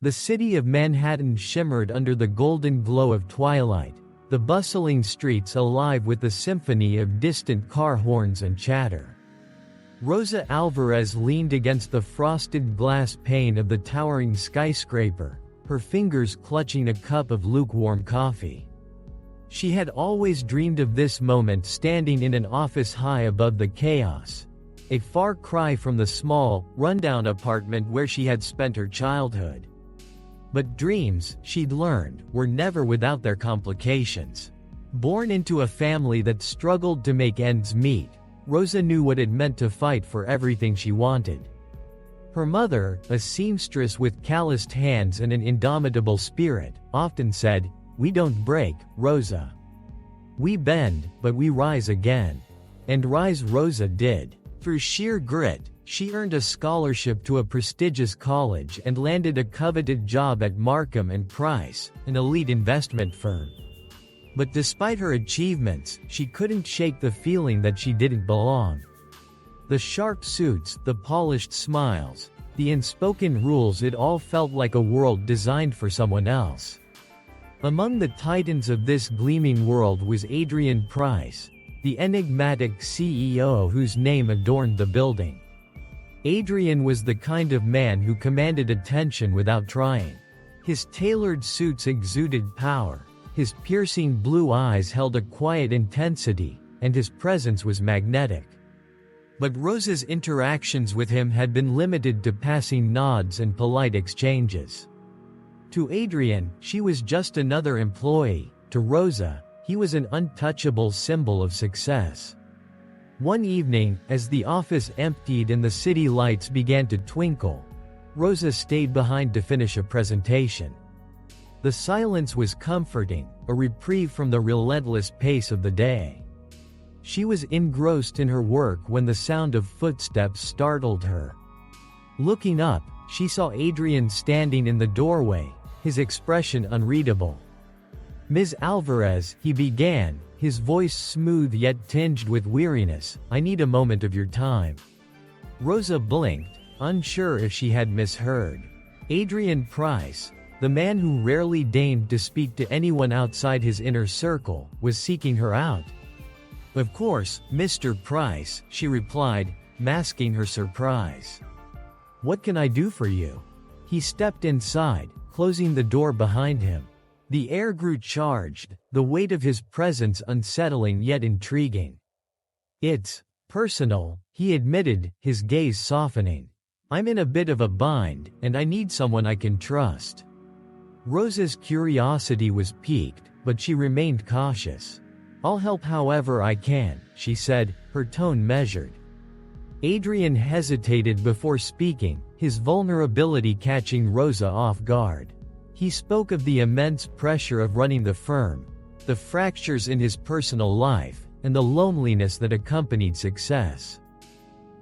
The city of Manhattan shimmered under the golden glow of twilight, the bustling streets alive with the symphony of distant car horns and chatter. Rosa Alvarez leaned against the frosted glass pane of the towering skyscraper, her fingers clutching a cup of lukewarm coffee. She had always dreamed of this moment, standing in an office high above the chaos, a far cry from the small, rundown apartment where she had spent her childhood. But dreams, she'd learned, were never without their complications. Born into a family that struggled to make ends meet, Rosa knew what it meant to fight for everything she wanted. Her mother, a seamstress with calloused hands and an indomitable spirit, often said, "We don't break, Rosa. We bend, but we rise again." And rise Rosa did. Through sheer grit, she earned a scholarship to a prestigious college and landed a coveted job at Markham & Price, an elite investment firm. But despite her achievements, she couldn't shake the feeling that she didn't belong. The sharp suits, the polished smiles, the unspoken rules, it all felt like a world designed for someone else. Among the titans of this gleaming world was Adrian Price, the enigmatic CEO whose name adorned the building. Adrian was the kind of man who commanded attention without trying. His tailored suits exuded power, his piercing blue eyes held a quiet intensity, and his presence was magnetic. But Rosa's interactions with him had been limited to passing nods and polite exchanges. To Adrian, she was just another employee. To Rosa, he was an untouchable symbol of success. One evening, as the office emptied and the city lights began to twinkle, Rosa stayed behind to finish a presentation. The silence was comforting, a reprieve from the relentless pace of the day. She was engrossed in her work when the sound of footsteps startled her. Looking up, she saw Adrian standing in the doorway, his expression unreadable. "Ms. Alvarez," he began, his voice smooth yet tinged with weariness, "I need a moment of your time." Rosa blinked, unsure if she had misheard. Adrian Price, the man who rarely deigned to speak to anyone outside his inner circle, was seeking her out. "Of course, Mr. Price," she replied, masking her surprise. "What can I do for you?" He stepped inside, closing the door behind him. The air grew charged, the weight of his presence unsettling yet intriguing. "It's personal," he admitted, his gaze softening. "I'm in a bit of a bind, and I need someone I can trust." Rosa's curiosity was piqued, but she remained cautious. "I'll help however I can," she said, her tone measured. Adrian hesitated before speaking, his vulnerability catching Rosa off guard. He spoke of the immense pressure of running the firm, the fractures in his personal life, and the loneliness that accompanied success.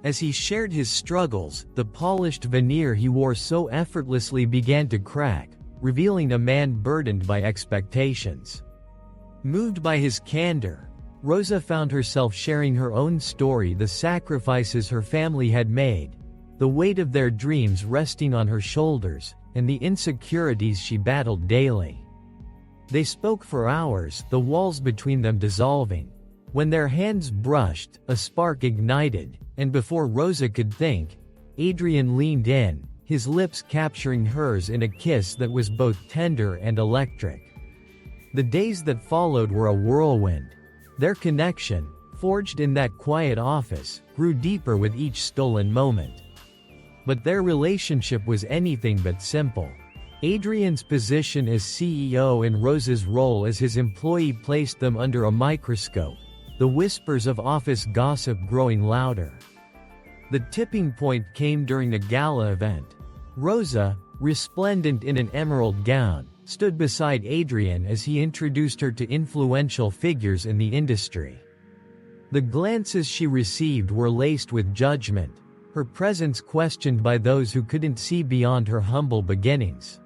As he shared his struggles, the polished veneer he wore so effortlessly began to crack, revealing a man burdened by expectations. Moved by his candor, Rosa found herself sharing her own story, the sacrifices her family had made, the weight of their dreams resting on her shoulders, and the insecurities she battled daily. They spoke for hours, the walls between them dissolving. When their hands brushed, a spark ignited, and before Rosa could think, Adrian leaned in, his lips capturing hers in a kiss that was both tender and electric. The days that followed were a whirlwind. Their connection, forged in that quiet office, grew deeper with each stolen moment. But their relationship was anything but simple. Adrian's position as CEO and Rosa's role as his employee placed them under a microscope, the whispers of office gossip growing louder. The tipping point came during a gala event. Rosa, resplendent in an emerald gown, stood beside Adrian as he introduced her to influential figures in the industry. The glances she received were laced with judgment, her presence questioned by those who couldn't see beyond her humble beginnings.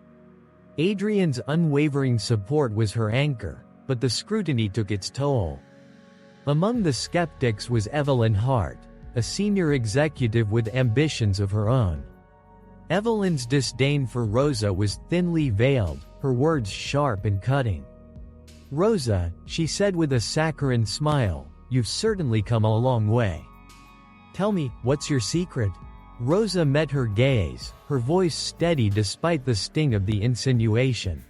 Adrian's unwavering support was her anchor, but the scrutiny took its toll. Among the skeptics was Evelyn Hart, a senior executive with ambitions of her own. Evelyn's disdain for Rosa was thinly veiled, her words sharp and cutting. "Rosa," she said with a saccharine smile, "you've certainly come a long way. Tell me, what's your secret?" Rosa met her gaze, her voice steady despite the sting of the insinuation.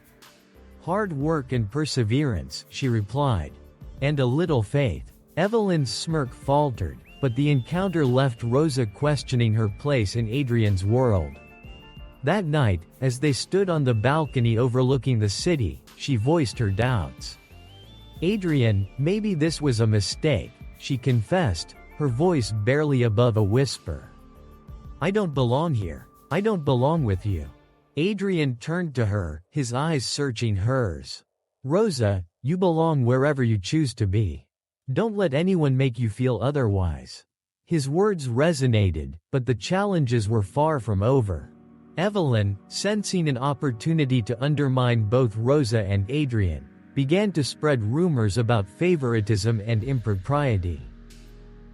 "Hard work and perseverance," she replied. "And a little faith." Evelyn's smirk faltered, but the encounter left Rosa questioning her place in Adrian's world. That night, as they stood on the balcony overlooking the city, she voiced her doubts. "Adrian, maybe this was a mistake," she confessed, her voice barely above a whisper. "I don't belong here. I don't belong with you." Adrian turned to her, his eyes searching hers. "Rosa, you belong wherever you choose to be. Don't let anyone make you feel otherwise." His words resonated, but the challenges were far from over. Evelyn, sensing an opportunity to undermine both Rosa and Adrian, began to spread rumors about favoritism and impropriety.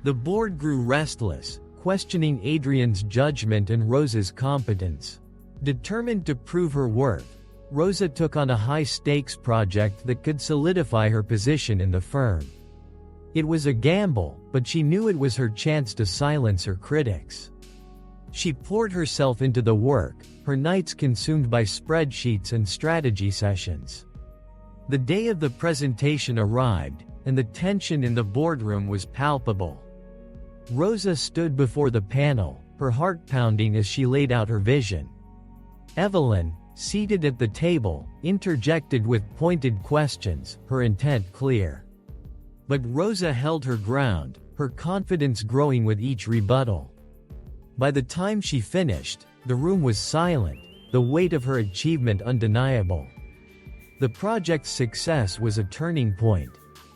The board grew restless, questioning Adrian's judgment and Rosa's competence. Determined to prove her worth, Rosa took on a high-stakes project that could solidify her position in the firm. It was a gamble, but she knew it was her chance to silence her critics. She poured herself into the work, her nights consumed by spreadsheets and strategy sessions. The day of the presentation arrived, and the tension in the boardroom was palpable. Rosa stood before the panel, her heart pounding as she laid out her vision. Evelyn, seated at the table, interjected with pointed questions, her intent clear. But Rosa held her ground, her confidence growing with each rebuttal. By the time she finished, the room was silent, the weight of her achievement undeniable. The project's success was a turning point.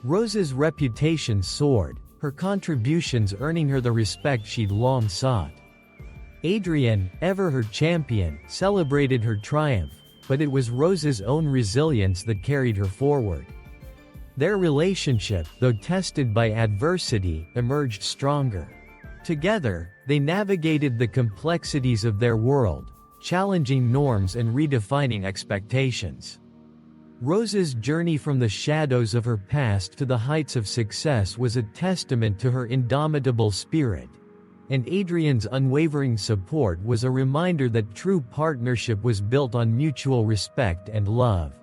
Rosa's reputation soared, her contributions earning her the respect she'd long sought. Adrian, ever her champion, celebrated her triumph, but it was Rosa's own resilience that carried her forward. Their relationship, though tested by adversity, emerged stronger. Together, they navigated the complexities of their world, challenging norms and redefining expectations. Rosa's journey from the shadows of her past to the heights of success was a testament to her indomitable spirit, and Adrian's unwavering support was a reminder that true partnership was built on mutual respect and love.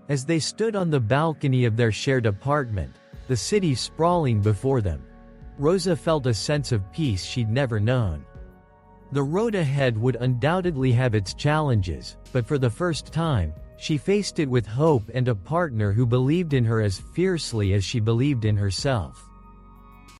As they stood on the balcony of their shared apartment, the city sprawling before them, Rosa felt a sense of peace she'd never known. The road ahead would undoubtedly have its challenges, but for the first time, she faced it with hope and a partner who believed in her as fiercely as she believed in herself.